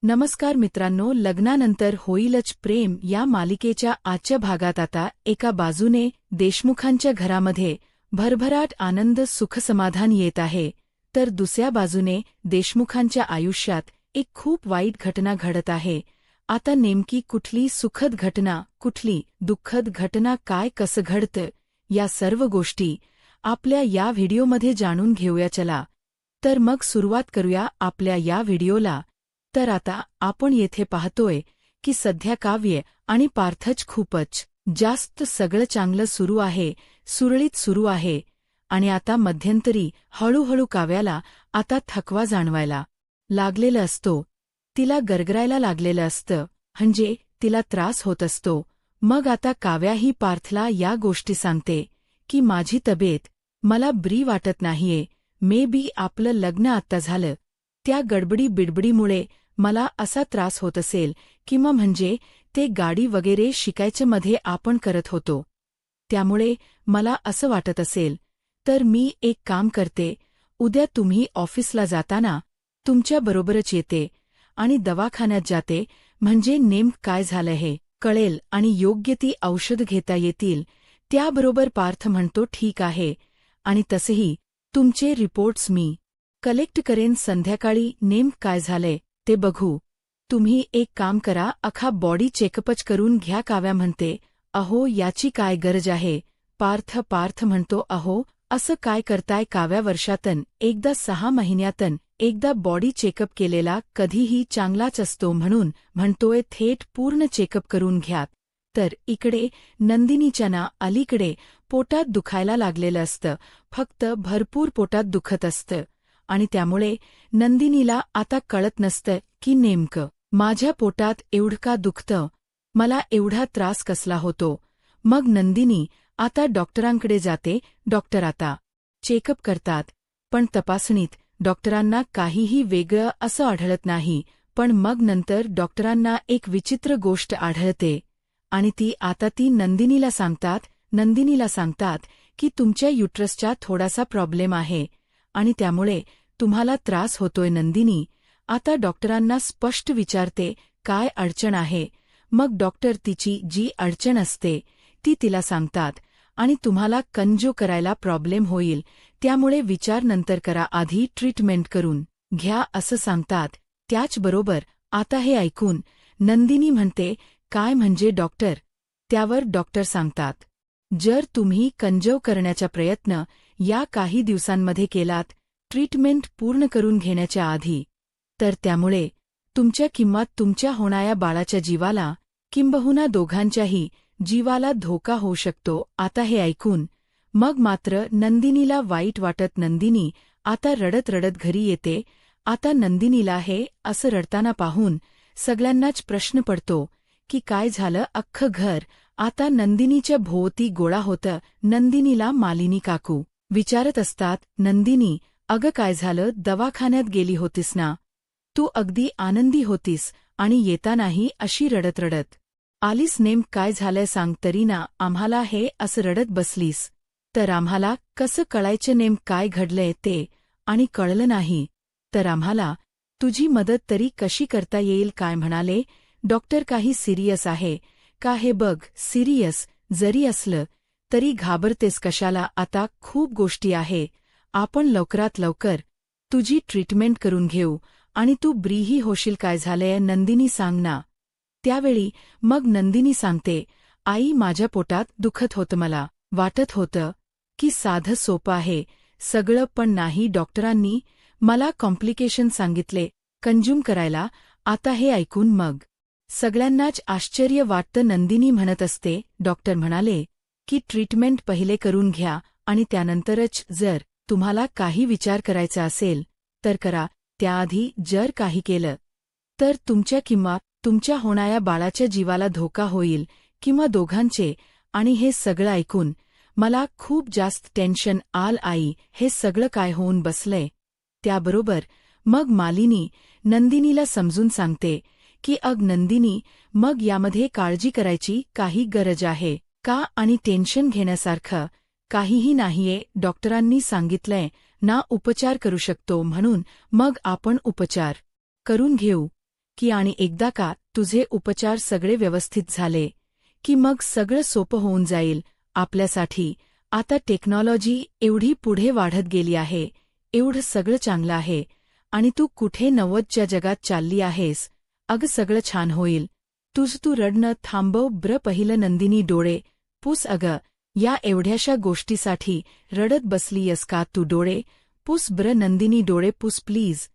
नमस्कार मित्रांनो, लग्नानंतर होईलच प्रेम या मालिकेच्या आजच्या भागात आता एका बाजूने देशमुखांच्या घरामध्ये भरभराट आनंद सुखसमाधान येत आहे, तर दुसऱ्या बाजूने देशमुखांच्या आयुष्यात एक खूप वाईट घटना घडत आहे. आता नेमकी कुठली सुखद घटना, कुठली दुःखद घटना, काय कसं घडतं, या सर्व गोष्टी आपल्या या व्हिडिओमध्ये जाणून घेऊया. चला तर मग सुरुवात करूया आपल्या या व्हिडिओला. तर आता आपण येथे पाहतोय की सध्या काव्य आणि पार्थच खूपच जास्त सगळं चांगलं सुरू आहे, सुरळीत सुरू आहे. आणि आता मध्यंतरी हळूहळू काव्याला आता थकवा जाणवायला लागलेला असतो, तिला गरगरायला लागलेलं असतं, म्हणजे तिला त्रास होत असतो. मग आता काव्याही पार्थला या गोष्टी सांगते की माझी तब्येत मला बरी वाटत नाहीये, मे बी आपलं लग्न आत्ता झालं त्या गडबडी बिडबडीमुळे मला असा त्रास होत असेल, किंवा म्हणजे ते गाडी वगैरे शिकायच्या मध्ये आपण करत होतो त्यामुळे मला असं वाटत असेल. तर मी एक काम करते, उद्या तुम्ही ऑफिसला जाताना तुमच्याबरोबरच येते आणि दवाखान्यात जाते, म्हणजे नेमकं काय झालं हे कळेल आणि योग्य ती औषध घेता येतील. त्याबरोबर पार्थ म्हणतो ठीक आहे, आणि तसेही तुमचे रिपोर्ट्स मी कलेक्ट करेन, संध्याकाळी नेमकं काय झालंय ते बघू. तुम्ही एक काम करा, अख्खा बॉडी चेकअपच करून घ्या. काव्या म्हणते, अहो याची काय गरज आहे. पार्थ म्हणतो, अहो असं काय करताय काव्या, वर्षातन एकदा 6 महिन्यातन एकदा बॉडी चेकअप केलेला कधीही चांगलाच असतो, म्हणून म्हणतोय थेट पूर्ण चेकअप करून घ्या. तर इकडे नंदिनीच्या ना अलीकडे पोटात दुखायला लागलेलं असतं, फक्त भरपूर पोटात दुखत असतं, आणि त्यामुळे नंदिनीला आता कळत नसतं की नेमकं माझ्या पोटात एवढं का दुखतं, मला एवढा त्रास कसला होतो. मग नंदिनी आता डॉक्टरांकडे जाते. डॉक्टर आता चेकअप करतात, पण तपासणीत डॉक्टरांना काहीही वेगळं असं आढळत नाही. पण मग नंतर डॉक्टरांना एक विचित्र गोष्ट आढळते, आणि ती नंदिनीला सांगतात की तुमच्या युट्रसचा थोडासा प्रॉब्लेम आहे, आणि त्यामुळे तुम्हाला त्रास होतोय. नंदिनी आता डॉक्टरांना स्पष्ट विचारते काय अडचण आहे. मग डॉक्टर तिची जी अडचण असते ती तिला सांगतात, आणि तुम्हाला कंजो करायला प्रॉब्लेम होईल, त्यामुळे विचार नंतर करा, आधी ट्रीटमेंट करून घ्या असं सांगतात. त्याचबरोबर आता हे ऐकून नंदिनी म्हणते, काय म्हणजे डॉक्टर. त्यावर डॉक्टर सांगतात, जर तुम्ही कंजव करण्याचा प्रयत्न या काही दिवसांमध्ये केलात, ट्रीटमेंट पूर्ण करून घेण्याच्या आधी, तर त्यामुळे तुमच्या किंवा तुमच्या होणाऱ्या बाळाच्या जीवाला, किंबहुना दोघांच्याही जीवाला धोका होऊ शकतो. आता हे ऐकून मग मात्र नंदिनीला वाईट वाटत नंदिनी आता रडत रडत घरी येते. आता नंदिनीला हे असं रडताना पाहून सगळ्यांनाच प्रश्न पडतो की काय झालं. अख्खं घर आता नंदिनीच्या भोवती गोळा होतं. नंदिनीला मालिनी काकू विचारत असतात, नंदिनी अगं काय झालं, दवाखान्यात गेली होतीस ना, तू अगदी आनंदी होतीस आणि येतानाही अशी रडत रडत आलीस, नेमकं काय झालंय सांग तरी ना, आम्हाला हे असं रडत बसलीस तर आम्हाला कसं कळायचं नेमकं काय घडलंय ते, आणि कळलं नाही तर आम्हाला तुझी मदत तरी कशी करता येईल. काय म्हणाले डॉक्टर, काही सिरियस आहे का हे बघ. सिरियस जरी असलं तरी घाबरतेस कशाला, आता खूप गोष्टी आहे, आपण लवकरात लवकर तुझी ट्रीटमेंट करून घेऊ आणि तू ब्रीही होशील. काय झालंय नंदिनी सांग ना. त्यावेळी मग नंदिनी सांगते, आई माझ्या पोटात दुखत होतं, मला वाटत होतं की साधं सोपं आहे सगळं, पण नाही, डॉक्टरांनी मला कॉम्प्लिकेशन सांगितले कंज्यूम करायला. आता हे ऐकून मग सगळ्यांनाच आश्चर्य वाटतं. नंदिनी म्हणत असते, डॉक्टर म्हणाले की ट्रीटमेंट पहिले करून घ्या आणि त्यानंतरच जर तुम्हाला काही विचार करायचा असेल तर करा, त्याआधी जर काही केलं तर तुमच्या किंवा तुमच्या होणाऱ्या बाळाच्या जीवाला धोका होईल, किंवा दोघांचे. आणि हे सगळं ऐकून मला खूप जास्त टेन्शन आलं. आई हे सगळं काय होऊन बसलंय. त्याबरोबर मग मालिनी नंदिनीला समजून सांगते की नंदिनी, मग यामध्ये काळजी करायची काही गरज आहे का, आणि टेन्शन घेण्यासारखं काहीही नाहीये. डॉक्टरांनी सांगितलंय ना उपचार करू शकतो, म्हणून मग आपण उपचार करून घेऊ. की आणि एकदा का तुझे उपचार सगळे व्यवस्थित झाले की मग सगळं सोपं होऊन जाईल आपल्यासाठी. आता टेक्नॉलॉजी एवढी पुढे वाढत गेली आहे, एवढं सगळं चांगलं आहे आणि तू कुठे 90च्या जगात चालली आहेस. अगं सगळं छान होईल. तू रडणं थांबव ब्र. पहिलं नंदिनी डोळे पुस. अगं या एवढ्याशा गोष्टीसाठी रडत बसलीयस का तू. डोळे पुस ब्र. नंदिनी डोळे पुस प्लीज.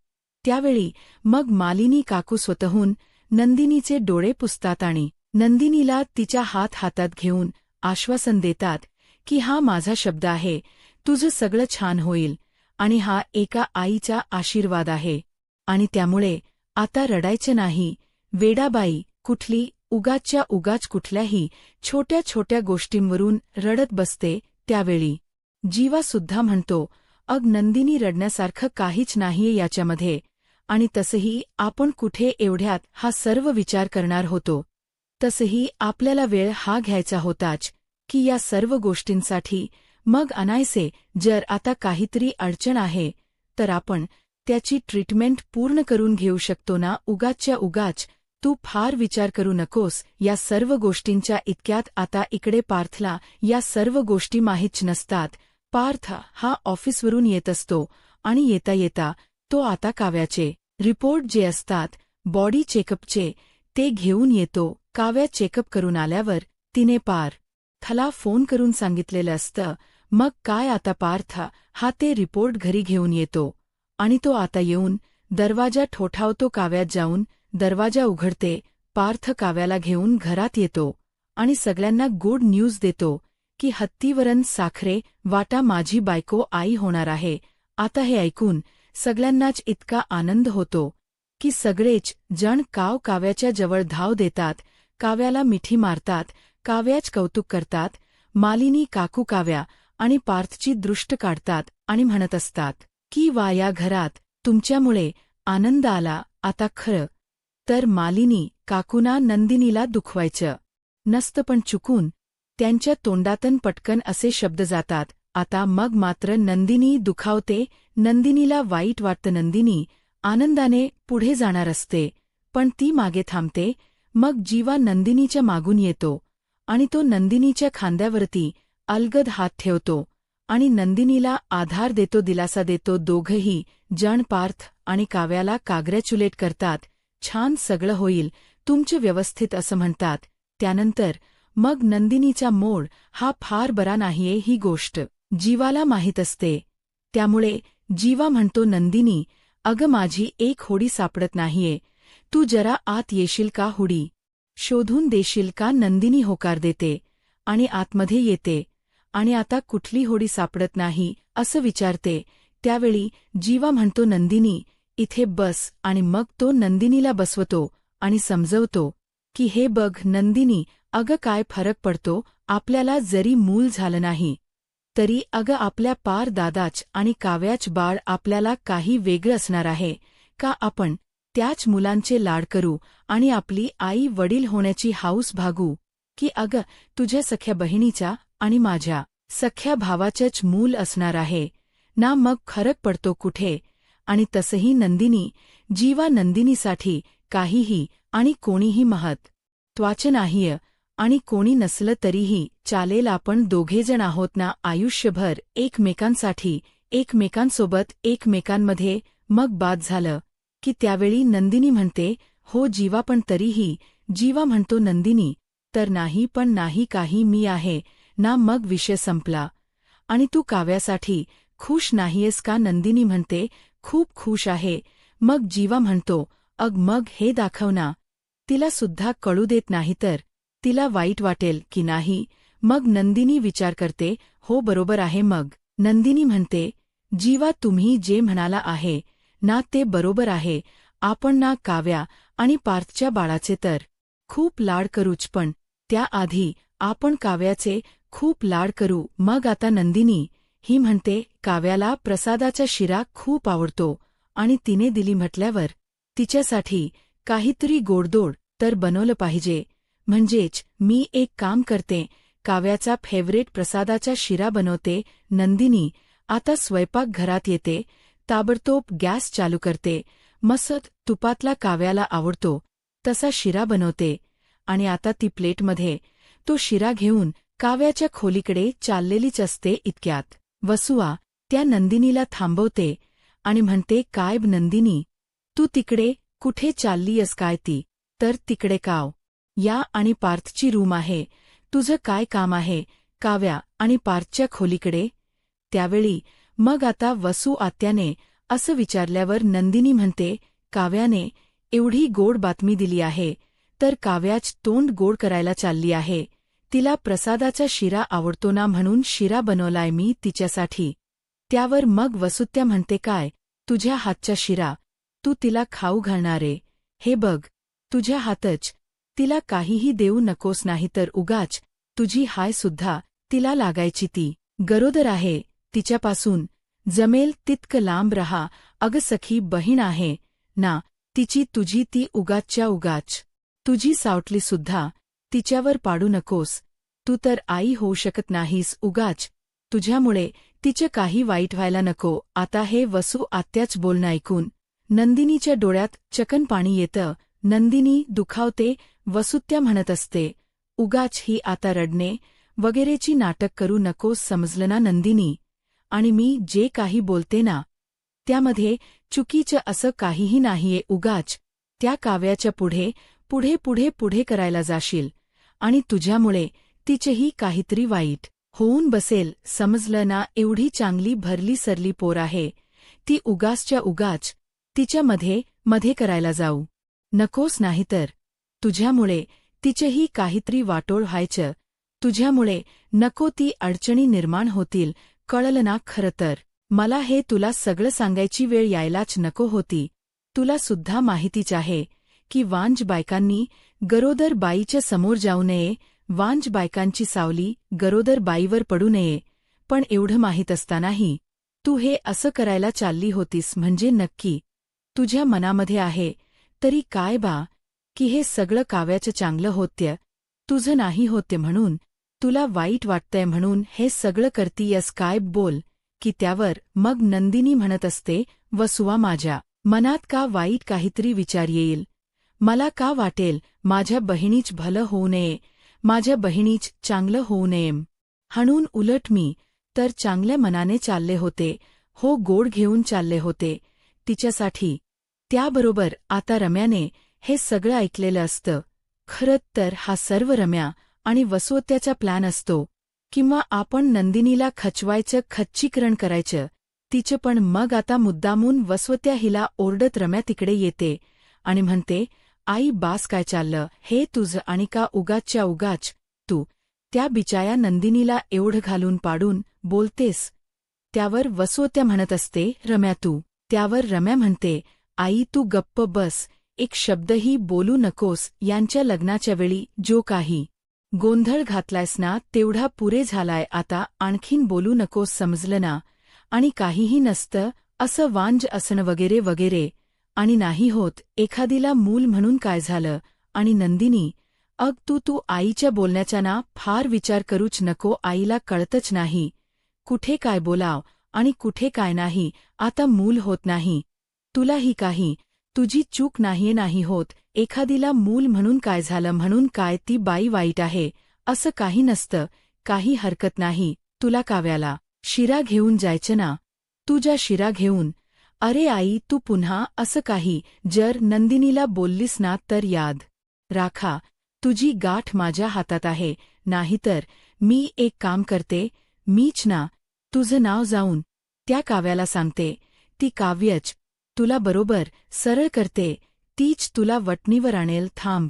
त्यावेळी मग मालिनी काकू स्वतःहून नंदिनीचे डोळे पुसतात आणि नंदिनीला तिच्या हातात घेऊन आश्वासन देतात की हा माझा शब्द आहे, तुझं सगळं छान होईल आणि हा एका आईचा आशीर्वाद आहे. आणि त्यामुळे आता रडायचं नाही वेडाबाई. कुठली उगाच कुठल्याही छोट्या छोट्या गोष्टींवरून रडत बसते. त्यावेळी जीवासुद्धा म्हणतो, अग नंदिनी रडण्यासारखं काहीच नाहीये याच्यामध्ये. आणि तसंही आपण कुठे एवढ्यात हा सर्व विचार करणार होतो. तसंही आपल्याला वेळ हा घ्यायचा होताच की या सर्व गोष्टींसाठी. मग अनायसे जर आता काहीतरी अडचण आहे तर आपण त्याची ट्रीटमेंट पूर्ण करून घेऊ शकतो ना. उगाच तू फार विचार करू नकोस या सर्व गोष्टींच्या इतक्यात. आता इकडे पार्थला या सर्व गोष्टी माहीत नसतात. पार्थ हा ऑफिसवरून येत असतो आणि येता येता तो आता काव्याचे रिपोर्ट जे असतात बॉडी चेकअपचे ते घेऊन येतो. काव्या चेकअप करून आल्यावर तिने पार्थला फोन करून सांगितलेलं असतं. मग काय आता पार्थ हा ते रिपोर्ट घरी घेऊन येतो आणि तो आता येऊन दरवाजा ठोठावतो. काव्यात जाऊन दरवाजा उघडते. पार्थ काव्याला घेऊन घरात येतो आणि सगळ्यांना गुड न्यूज देतो की हत्तीवरण साखरे वाटा माझी बायको आई होणार आहे. आता हे ऐकून सगळ्यांनाच इतका आनंद होतो की सगळेच जण काव्याच्या जवळ धाव देतात, काव्याला मिठी मारतात, काव्याच कौतुक करतात. मालिनी काकू काव्या आणि पार्थची दृष्ट काढतात आणि म्हणत असतात की वा या घरात तुमच्यामुळे आनंद आला. आता खरं तर मालिनी काकूना नंदिनीला दुखवायचं नसतं पण चुकून त्यांच्या तोंडातून पटकन असे शब्द जातात. आता मग मात्र नंदिनी दुखावते. नंदिनीला वाईट वाटतं. नंदिनी आनंदाने पुढे जाणार असते पण ती मागे थांबते. मग जीवा नंदिनीच्या मागून येतो आणि तो नंदिनीच्या खांद्यावरती अलगद हात ठेवतो आणि नंदिनीला आधार देतो, दिलासा देतो. दोघंही जण पार्थ आणि काव्याला काँग्रॅच्युलेट करतात. छान सगळं होईल तुमचं व्यवस्थित असं म्हणतात. त्यानंतर मग नंदिनीचा मूड हा फार बरा नाहीये ही गोष्ट जीवाला माहीत असते. त्यामुळे जीवा म्हणतो नंदिनी अगं माझी एक होडी सापडत नाहीये, तू जरा आत येशील का, होडी शोधून देशील का. नंदिनी होकार देते आणि आतमध्ये येते आणि आता कुठली होडी सापडत नाही असं विचारते. त्यावेळी जीवा म्हणतो नंदिनी इथे बस आणि मग तो नंदिनीला बसवतो आणि समजवतो की हे बघ नंदिनी अगं काय फरक पडतो आपल्याला जरी मूल झालं नाही तरी. अगं आपल्या पार दादाच आणि काव्याच बाळ आपल्याला काही वेगळं असणार आहे का. आपण त्याच मुलांचे लाड करू आणि आपली आई वडील होण्याची हाऊस भागू की अगं तुझ्या सख्या बहिणीच्या आणि माझ्या सख्या भावाचंच मूल असणार आहे ना. मग फरक पडतो कुठे. आणि तसंही नंदिनी जीवा नंदिनीसाठी काहीही आणि कोणीही महत्त्वाचं नाहीये आणि कोणी नसलं तरीही चालेल. आपण दोघेजण आहोत ना आयुष्यभर एकमेकांसाठी, एकमेकांसोबत, एकमेकांमध्ये. मग बाद झालं की त्यावेळी नंदिनी म्हणते हो जीवा पण तरीही. जीवा म्हणतो नंदिनी तर नाही पण नाही काही मी आहे ना. मग विषय संपला. आणि तू काव्यासाठी खुश नाहीयेस का. नंदिनी म्हणते खूप खुश आहे. मग जीवा म्हणतो अग मग हे दाखव ना, तिला सुद्धा कळू देत नाही तर तिला वाईट वाटेल की नाही. मग नंदिनी विचार करते हो बरोबर आहे. मग नंदिनी म्हणते जीवा तुम्ही जे म्हणाला आहे ना ते बरोबर आहे. आपण ना काव्या आणि पार्थच्या बाळाचे तर खूप लाड करूच पण त्याआधी आपण काव्याचे खूप लाड करू. मग आता नंदिनी ही म्हणते काव्याला प्रसादाचा शिरा खूप आवडतो आणि तिने दिली म्हटल्यावर तिच्यासाठी काहीतरी गोडधोड तर बनवलं पाहिजे. म्हणजेच मी एक काम करते, काव्याचा फेवरेट प्रसादाचा शिरा बनवते. नंदिनी आता स्वयंपाकघरात येते, ताबडतोब गॅस चालू करते. मस्त तुपातला काव्याला आवडतो तसा शिरा बनवते आणि आता ती प्लेटमध्ये तो शिरा घेऊन काव्याच्या खोलीकडे चाललेलीच असते. इतक्यात वसुआ त्या नंदिनीला थांबवते आणि म्हणते, काय नंदिनी, तू तिकडे कुठे चाललीयस काय? ती तर तिकडे काव या आणि पार्थची रूम आहे. तुझं काय काम आहे? काव्या आणि पार्थच्या खोलीकडे. त्यावेळी मग आता वसू आत्याने असं विचारल्यावर नंदिनी म्हणते, काव्याने एवढी गोड बातमी दिली आहे तर काव्याच तोंड गोड करायला चालली आहे. तिला प्रसादाचा शिरा आवडतो ना, म्हणून शिरा बनवलाय मी तिच्यासाठी. त्यावर मग वसुत्या म्हणते, काय तुझ्या हातचा शिरा तू तिला खाऊ घालणारे? हे बघ तुझ्या हातच, तिला काहीही देऊ नकोस, नाही तर उगाच तुझी हाय सुद्धा तिला लागायची. ती गरोदर आहे, तिच्यापासून जमेल तितकं लांब रहा. अग सखी बहीण आहे ना तिची, तुझी ती उगाचच्या उगाच तुझी सावटली सुद्धा तिच्यावर पाडू नकोस. तू तर आई होऊ शकत नाहीस, उगाच तुझ्यामुळे तिचं काही वाईट व्हायला नको. आता हे वसू आत्याच बोलणं ऐकून नंदिनीच्या डोळ्यात चकन पाणी येतं. नंदिनी दुखावते. वसुत्या म्हणत असते, उगाच ही आता रडणे वगैरेची नाटक करू नकोस, समजलं ना नंदिनी? आणि मी जे काही बोलते ना त्यामध्ये चुकीचं असं काहीही नाहीये. उगाच त्या काव्याच्या पुढे पुढे पुढे पुढे करायला जाशील आणि तुझ्यामुळे तिचेही काहीतरी वाईट होऊन बसेल, समजलं ना? एवढी चांगली भरली सरली पोर आहे ती, उगाचच्या उगाच तिच्यामध्ये मध्ये करायला जाऊ नकोस, नाहीतर तुझ्यामुळे तिचेही काहीतरी वाटोळ व्हायचं. तुझ्यामुळे नको ती अडचणी निर्माण होतील, कळलं ना? खरं तर मला हे तुला सगळं सांगायची वेळ यायलाच नको होती. तुला सुद्धा माहितीच आहे की वांज बायकांनी गरोदर बाईच्या समोर जाऊ नये, वांज बायकांची सावली गरोदर बाईवर पडू नये. पण एवढं माहीत असतानाही तू हे असं करायला चालली होतीस म्हणजे नक्की तुझ्या मनामध्ये आहे तरी काय बा की हे सगळं काव्याचं चांगलं होत्य, तुझं नाही होते म्हणून तुला वाईट वाटतंय म्हणून हे सगळं करतीयस काय? बोल की. त्यावर मग नंदिनी म्हणत असते, वसुआ माझ्या मनात का वाईट काहीतरी विचार येईल? मला का वाटेल माझ्या बहिणीच भलं होऊ नये, माझ्या बहिणीच चांगलं होऊ नये? म्हणून उलट मी तर चांगल्या मनाने चालले होते, हो गोड घेऊन चालले होते तिच्यासाठी. त्याबरोबर आता रम्याने हे सगळं ऐकलेलं असतं. खरं तर हा सर्व रम्या आणि वसुत्याचा प्लॅन असतो, किंवा आपण नंदिनीला खचवायचं, खच्चीकरण करायचं तिचं. पण मग आता मुद्दामून वसुत्या हिला ओरडत रम्या तिकडे येते आणि म्हणते, आई बास काय चाललं हे तुझं, आणि का उगाचच्या उगाच तू त्या बिचाया नंदिनीला एवढं घालून पाडून बोलतेस? त्यावर वसुत्या म्हणत असते, रम्या तू. त्यावर रम्या म्हणते, आई तू गप्प बस, एक शब्दही बोलू नकोस. यांच्या लग्नाच्या वेळी जो काही गोंधळ घातलायस ना तेवढा पुरे झालाय, आता आणखीन बोलू नकोस, समजलं ना? आणि काहीही नसतं असं वांज असणं वगैरे वगैरे, आणि नाही होत एखादीला मूल म्हणून काय झालं? आणि नंदिनी अग तू आईच्या बोलण्याचा ना फार विचार करूच नको. आईला कळतच नाही कुठे काय बोलाव आणि कुठे काय नाही. आता मूल होत नाही तुलाही काही, तुझी चूक नाहीये, नाही होत. एखादीला मूल म्हणून काय झालं म्हणून काय ती बाई वाईट आहे असं काही नसतं, काही हरकत नाही. तुला काव्याला शिरा घेऊन जायचं ना, तू जा शिरा घेऊन. अरे आई तू पुन्हा असं काही जर नंदिनीला बोललीस ना तर याद राखा तुझी गाठ माझ्या हातात आहे, नाहीतर मी एक काम करते, मीच ना तुझं नाव जाऊन त्या काव्याला सांगते. ती काव्यच तुला बरोबर सरळ करते, तीच तुला वटणीवर आणेल. थांब.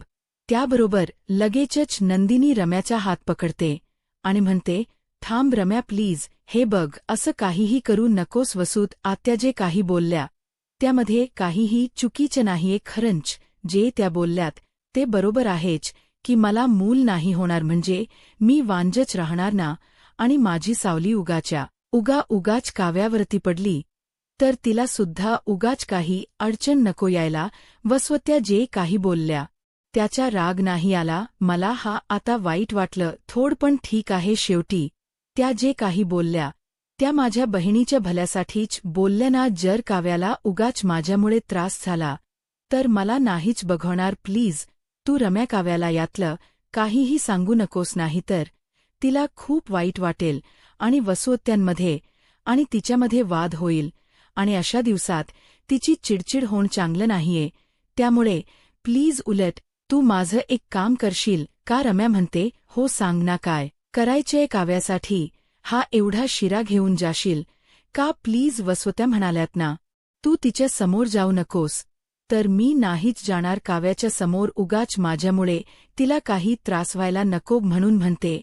त्याबरोबर लगेचच नंदिनी रम्याचा हात पकडते आणि म्हणते, थांब रम्या प्लीज, हे बघ असं काहीही करू नकोस. वसूत आत्या जे काही बोलल्या त्यामध्ये काहीही चुकीचं नाहीये. खरंच जे त्या बोलल्यात ते बरोबर आहेच की मला मूल नाही होणार म्हणजे मी वांजच राहणार ना, आणि माझी सावली उगाच काव्यावरती पडली तर तिला सुद्धा उगाच काही अडचण नको यायला. वसुत्या जे काही बोलल्या त्याचा राग नाही आला मला. हा आता वाईट वाटलं थोड, पण ठीक आहे, शेवटी त्या जे काही बोलल्या त्या माझ्या बहिणीच्या भल्यासाठीच बोलल्या ना. जर काव्याला उगाच माझ्यामुळे त्रास झाला तर मला नाहीच बघवणार. प्लीज तू रम्या काव्याला यातलं काहीही सांगू नकोस, नाहीतर तिला खूप वाईट वाटेल आणि वसुहत्यांमध्ये आणि तिच्यामध्ये वाद होईल आणि अशा दिवसात तिची चिडचिड होणं चांगलं नाहीये. त्यामुळे प्लीज उलट तू माझं एक काम करशील का? रम्या म्हणते, हो सांग ना, काय करायचंय काव्यासाठी? हा एवढा शिरा घेऊन जाशील का? प्लीज वसुहत्या म्हणाल्यात ना, तू तिच्या समोर जाऊ नकोस. तर मी नाहीच जाणार काव्याच्या समोर. उगाच माझ्यामुळे तिला काही त्रास व्हायला नको म्हणून म्हणते.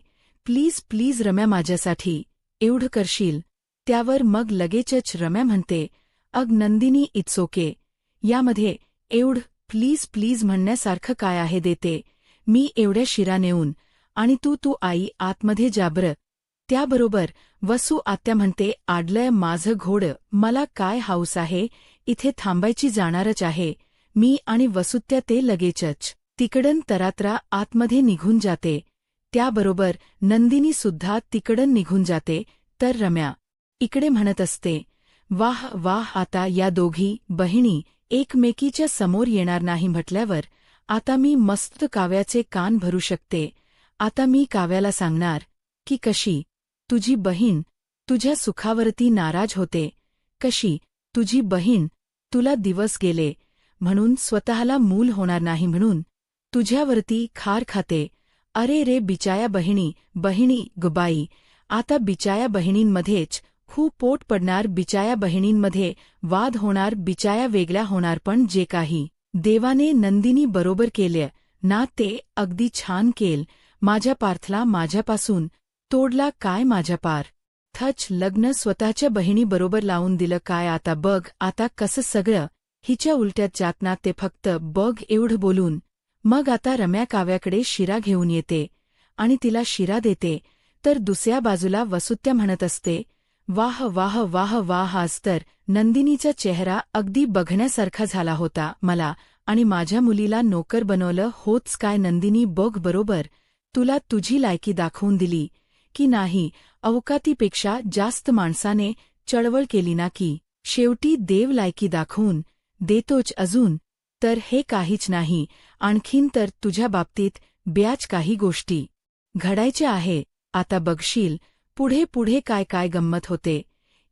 प्लीज प्लीज रम्या, माझ्यासाठी एवढं करशील? त्यावर मग लगेचच रम्या म्हणते, अग नंदिनी, इट्स ओके. यामध्ये एवढं प्लीज प्लीज म्हणण्यासारखं काय आहे? देते मी एवढ्या शिरा नेऊन आणि तू आई आतमध्ये जा बरं. त्याबरोबर वसू आत्या म्हणते, आडलंय माझं घोडं, मला काय हाऊस आहे इथे थांबायची, जाणारच आहे मी. आणि वसुत्या ते लगेचच तिकडन तरात्रा आतमध्ये निघून जाते. त्याबरोबर नंदिनीसुद्धा तिकडन निघून जाते. तर रम्या इकडे म्हणत असते, वाह वाह, आता या दोघी बहिणी एकमेकीच्या समोर येणार नाही म्हटल्यावर आता मी मस्त काव्याचे कान भरू शकते. आता मी काव्याला सांगणार की कशी तुझी बहीण तुझ्या सुखावरती नाराज होते, कशी तुझी बहीण तुला दिवस गेले म्हणून स्वतःला मूल होणार नाही म्हणून तुझ्यावरती खार खाते. अरे रे बिचाया बहिणी बहिणी गुबाई, आता बिचाया बहिणींमध्येच खूप पोट पडणार, बिचाया बहिणींमध्ये वाद होणार, बिचाया वेगळ्या होणार. पण जे काही देवाने नंदिनी बरोबर केलं ना ते अगदी छान केल. माझ्या पार्थला माझ्यापासून तोडला काय माझ्या पार्थच लग्न स्वतःच्या बहिणीबरोबर लावून दिलं काय? आता बघ आता कसं सगळं हिच्या उलट्यात जात ना, ते फक्त बघ एवढं बोलून मग आता रम्या काव्याकडे शिरा घेऊन येते आणि तिला शिरा देते. तर दुसऱ्या बाजूला वसुत्या म्हणत असते, वाह वाह वाह वाह, आज तर नंदिनीचा चेहरा अगदी बघण्यासारखा झाला होता. मला आणि माझ्या मुलीला नोकर बनवलं होतच काय? नंदिनी बघ बरोबर तुला तुझी लायकी दाखवून दिली की नाही? अवकातीपेक्षा जास्त माणसाने चळवळ केली ना की शेवटी देव लायकी दाखवून देतोच. अजून तर हे काहीच नाही, आणखीन तर तुझ्या बाबतीत ब्याच काही गोष्टी घडायच्या आहे. आता बघशील पुढे पुढे काय काय गंमत होते.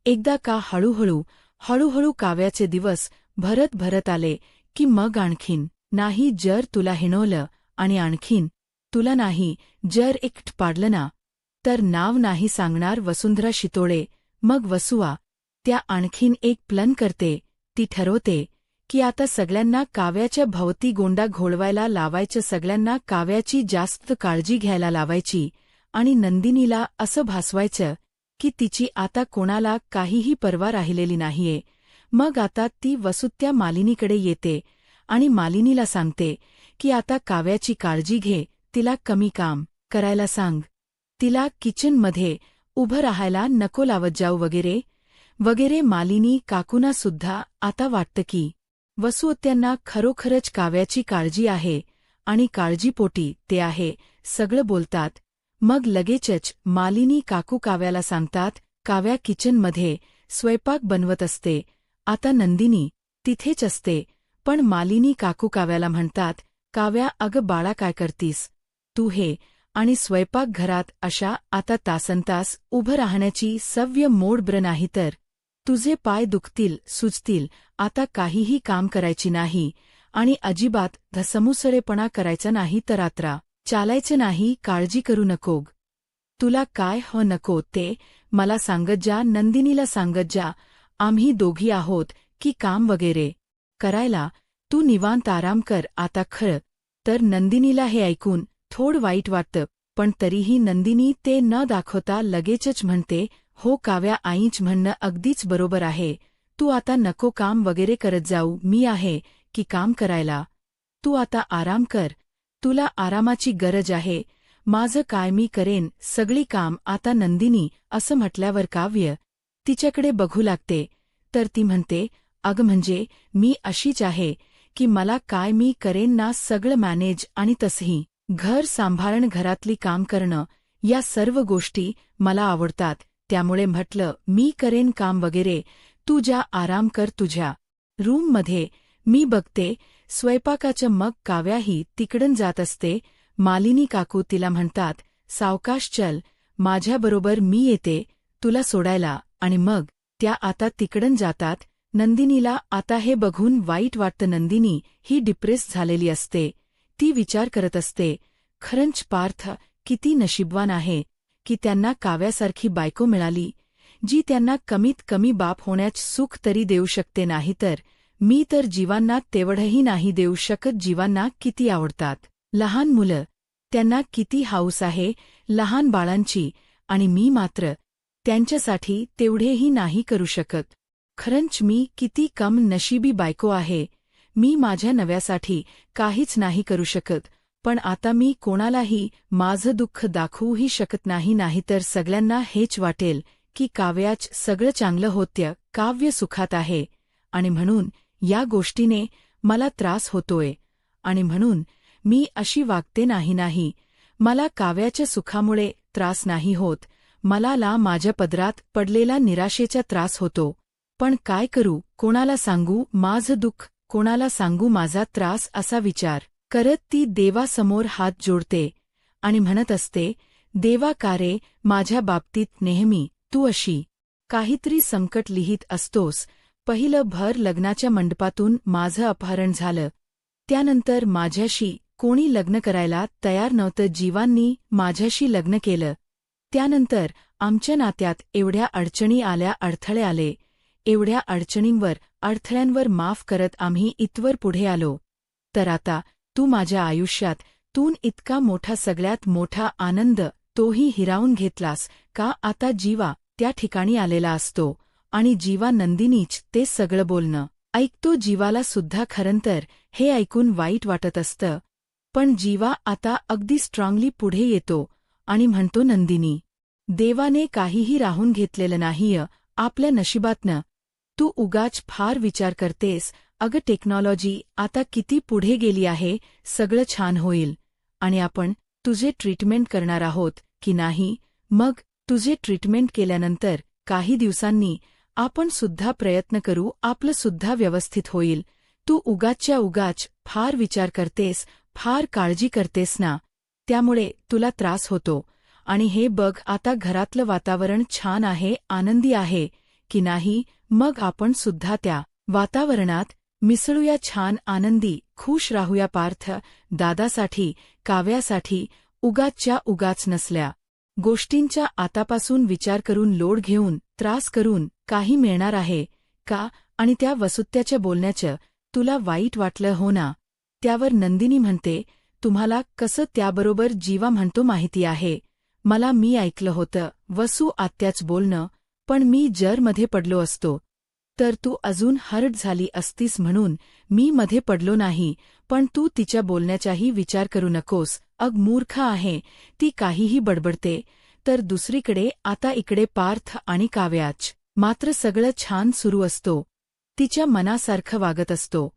एकदा का हळूहळू काव्याचे दिवस भरत भरत आले की मग आणखीन नाही जर तुला हिणवलं आणि आणखीन तुला नाही जर एकट पाडलं ना, तर नाव नाही सांगणार वसुंधरा शितोळे. मग वसुआ त्या आणखीन एक प्लन करते. ती ठरवते की आता सगळ्यांना काव्याच्या भोवती गोंडा घोळवायला लावायचं, सगळ्यांना काव्याची जास्त काळजी घ्यायला लावायची आणि नंदिनीला असं भासवायचं की तिची आता कोणाला काहीही पर्वा राहिलेली नाहीये. मग आता ती वसुत्या मालिनीकडे येते आणि मालिनीला सांगते की आता काव्याची काळजी घे, तिला कमी काम करायला सांग, तिला किचनमध्ये उभं राहायला नको लावत जाऊ वगैरे वगैरे. मालिनी काकूंनासुद्धा आता वाटतं की वसुहत्यांना खरोखरच काव्याची काळजी आहे आणि काळजीपोटी ते आहे सगळं बोलतात. मग लगेचच मालिनी काकू काव्याला सांगतात. काव्या किचनमध्ये स्वयंपाक बनवत असते. आता नंदिनी तिथेच असते, पण मालिनी काकू काव्याला म्हणतात, काव्या अगं बाळा काय करतीस तू हे आणि स्वयंपाकघरात अशा आता तासनतास उभं राहण्याची सवय मोड बरं, नाही तर तुझे पाय दुखतील सुजतील. आता काहीही काम करायची नाही आणि अजिबात धसमुसळेपणा करायचा नाही, तर रात्रा चालायचं नाही. काळजी करू नको, तुला काय नको ते मला सांगत जा, नंदिनीला सांगत जा. आम्ही दोघी आहोत की काम वगैरे करायला, तू निवांत आराम कर आता. खरं तर नंदिनीला हे ऐकून थोडं वाईट वाटतं, पण तरीही नंदिनी ते न दाखवता लगेचच म्हणते, हो काव्या, आईच म्हणणं अगदीच बरोबर आहे. तू आता नको काम वगैरे करत जाऊ, मी आहे की काम करायला. तू आता आराम कर, तुला आरामाची गरज आहे. माझं काय मी करेन सगळी काम आता. नंदिनी असं म्हटल्यावर काव्य तिच्याकडे बघू लागते. तर ती म्हणते, अगं म्हणजे मी अशीच आहे की मला काय मी करेन ना सगळं मॅनेज, आणि तसंही घर सांभाळणं, घरातली काम करणं, या सर्व गोष्टी मला आवडतात. त्यामुळे म्हटलं मी करेन काम वगैरे, तू जा आराम कर तुझ्या रूममध्ये. मी बघते स्वयंपाकाचं, मग काव्याही तिकडून जात असते. मालिनी काकू तिला म्हणतात, सावकाश चल, माझ्याबरोबर मी येते तुला सोडायला. आणि मग त्या आता तिकडून जातात. नंदिनीला आता हे बघून वाईट वाटतं. नंदिनी ही डिप्रेस झालेली असते. ती विचार करत असते, खरंच पार्थ किती नशीबवान आहे की त्यांना काव्यासारखी बायको मिळाली, जी त्यांना कमीत कमी बाप होण्याचं सुख तरी देऊ शकते. नाहीतर मी तर जीवांना तेवढंही नाही देऊ शकत. जीवांना किती आवडतात लहान मुलं, त्यांना किती हौस आहे लहान बाळांची, आणि मी मात्र त्यांच्यासाठी तेवढेही नाही करू शकत. खरंच मी किती कम नशिबी बायको आहे. मी माझ्या नव्यासाठी काहीच नाही करू शकत. पण आता मी कोणालाही माझं दुःख दाखवूही शकत नाही, नाहीतर सगळ्यांना हेच वाटेल की काव्याच सगळं चांगलं होतं, काव्य सुखात आहे. आणि म्हणून या गोष्टीने मला त्रास होतोय, आणि म्हणून मी अशी वागते. नाही, मला काव्याच्या सुखामुळे त्रास नाही होत, मला माझ्या पदरात पडलेला निराशेचा त्रास होतो. पण काय करू, कोणाला सांगू माझं दुःख, कोणाला सांगू माझा त्रास, असा विचार करत ती देवासमोर हात जोडते आणि म्हणत असते, देवा का रे माझ्या बाबतीत नेहमी तू अशी काहीतरी संकट लिहित असतोस. पहिलं भर लग्नाच्या मंडपातून माझं अपहरण झालं. त्यानंतर माझ्याशी कोणी लग्न करायला तयार नव्हतं. जीवांनी माझ्याशी लग्न केलं. त्यानंतर आमच्या नात्यात एवढ्या अडचणी आल्या, अडथळे आले. एवढ्या अडथळ्यांवर माफ करत आम्ही इथवर पुढे आलो. तर आता तू माझ्या आयुष्यात तून इतका मोठा, सगळ्यात मोठा आनंद तोही हिरावून घेतलास का? आता जीवा त्या ठिकाणी आलेला असतो आणि जीवा नंदिनीच ते सगळं बोलणं ऐकतो. जीवाला सुद्धा खरंतर हे ऐकून वाईट वाटत असतं, पण जीवा आता अगदी स्ट्रॉंगली पुढे येतो आणि म्हणतो, नंदिनी, देवाने काहीही राहून घेतलेलं नाहीय आपल्या नशिबातनं. तू उगाच फार विचार करतेस. अगं टेक्नॉलॉजी आता किती पुढे गेली आहे, सगळं छान होईल. आणि आपण तुझे ट्रीटमेंट करणार आहोत की नाही? मग तुझे ट्रीटमेंट केल्यानंतर काही दिवसांनी आपण सुद्धा प्रयत्न करू, आपलं सुद्धा व्यवस्थित होईल. तू उगाचच्या उगाच फार विचार करतेस, फार काळजी करतेस ना, त्यामुळे तुला त्रास होतो. आणि हे बघ, आता घरातलं वातावरण छान आहे, आनंदी आहे की नाही? मग आपण सुद्धा त्या वातावरणात मिसळूया, छान आनंदी खुश राहूया. पार्थ दादासाठी, काव्यासाठी उगाचच्या उगाच नसल्या गोष्टींचा आतापासून विचार करून, लोड घेऊन, त्रास करून काही मिळणार आहे का? आणि त्या वसुत्याच्या बोलण्याचं तुला वाईट वाटलं हो ना? त्यावर नंदिनी म्हणते, तुम्हाला कसं त्याबरोबर जीवा म्हणतो माहिती आहे मला. मी ऐकलं होतं वसू आत्याच बोलणं, पण मी जर मध्ये पडलो असतो तर तू अजून हर्ट झाली असतीस, म्हणून मी मध्ये पडलो नाही. पण तू तिच्या बोलण्याचाही विचार करू नकोस. अग मूर्ख आहे ती, काहीही बडबडते. तर दुसरीकडे आता इकडे पार्थ आणि काव्याच मात्र सगळं छान सुरू असतो. तिच्या मनासारखं वागत असतो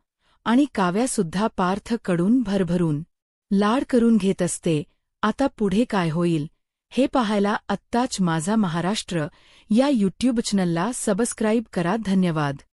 आणि काव्यासुद्धा पार्थकडून भरभरून लाड करून घेत असते. आता पुढे काय होईल हे पाहायला आत्ताच माझा महाराष्ट्र या यूट्यूब चॅनलला सबस्क्राईब करा. धन्यवाद.